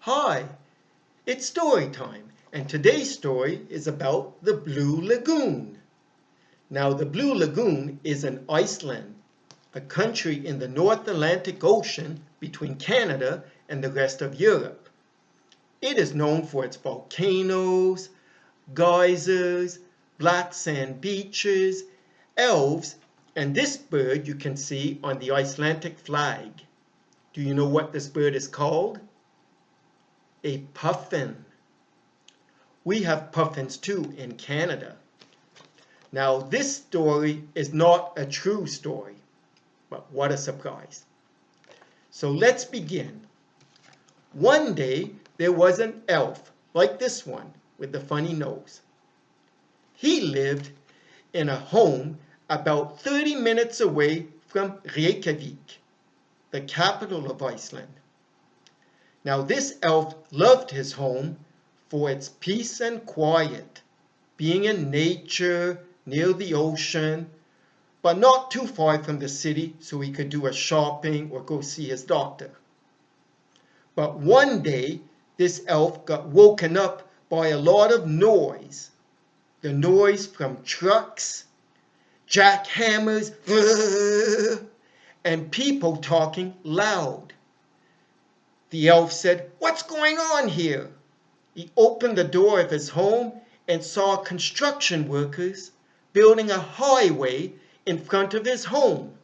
Hi, it's story time, and today's story is about the Blue Lagoon. Now, the Blue Lagoon is in Iceland, a country in the North Atlantic Ocean between Canada and the rest of Europe. It is known for its volcanoes, geysers, black sand beaches, elves, and this bird you can see on the Icelandic flag. Do you know what this bird is called? A puffin. We have puffins too in Canada. Now, this story is not a true story, but what a surprise. So let's begin. One day, there was an elf like this one with the funny nose. He lived in a home about 30 minutes away from Reykjavik, the capital of Iceland. Now, this elf loved his home for its peace and quiet, being in nature, near the ocean, but not too far from the city so he could do a shopping or go see his doctor. But one day, this elf got woken up by a lot of noise. The noise from trucks, jackhammers, and people talking loud. The elf said, "What's going on here?" He opened the door of his home and saw construction workers building a highway in front of his home.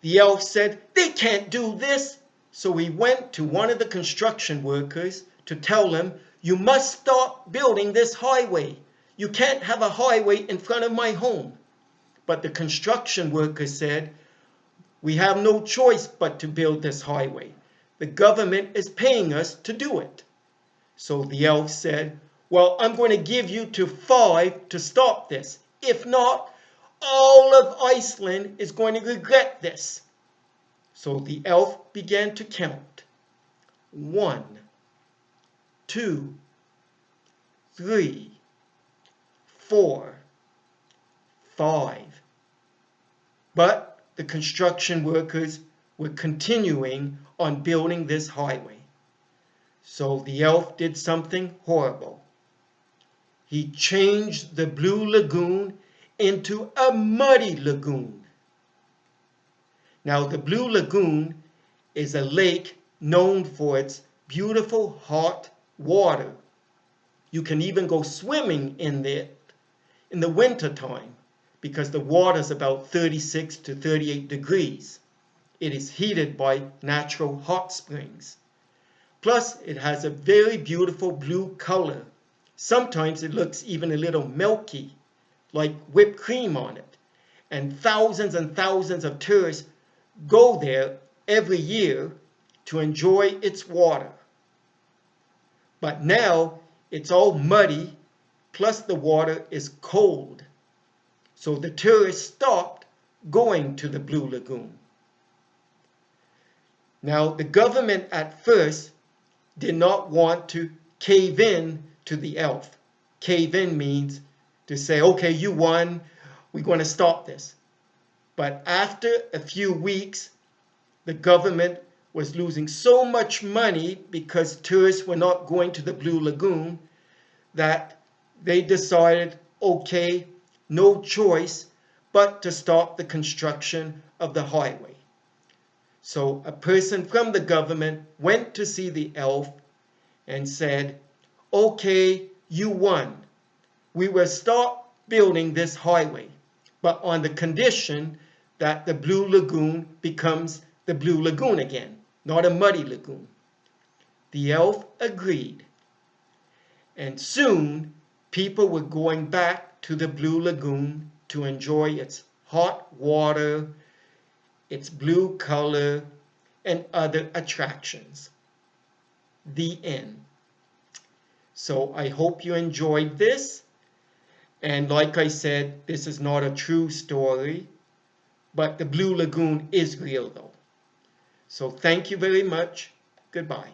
The elf said, "They can't do this." So he went to one of the construction workers to tell him, "You must stop building this highway. You can't have a highway in front of my home." But the construction worker said, "We have no choice but to build this highway. The government is paying us to do it." So the elf said, "Well, I'm going to give you to 5 to stop this. If not, all of Iceland is going to regret this." So the elf began to count. 1, 2, 3, 4, 5. But the construction workers were continuing on building this highway. So the elf did something horrible. He changed the Blue Lagoon into a muddy lagoon. Now, the Blue Lagoon is a lake known for its beautiful hot water. You can even go swimming in it in the winter time because the water is about 36 to 38 degrees. It is heated by natural hot springs. Plus, it has a very beautiful blue color. Sometimes it looks even a little milky, like whipped cream on it. And thousands of tourists go there every year to enjoy its water. But now it's all muddy, plus the water is cold. So the tourists stopped going to the Blue Lagoon. Now, the government at first did not want to cave in to the elf. Cave in means to say, "Okay, you won, we're going to stop this." But after a few weeks, the government was losing so much money because tourists were not going to the Blue Lagoon that they decided, okay, no choice but to stop the construction of the highway. So a person from the government went to see the elf and said, "Okay, you won. We will stop building this highway, but on the condition that the Blue Lagoon becomes the Blue Lagoon again, not a muddy lagoon." The elf agreed. And soon, people were going back to the Blue Lagoon to enjoy its hot water, its blue color, and other attractions. The end. So I hope you enjoyed this. And like I said, this is not a true story, but the Blue Lagoon is real though. So thank you very much. Goodbye.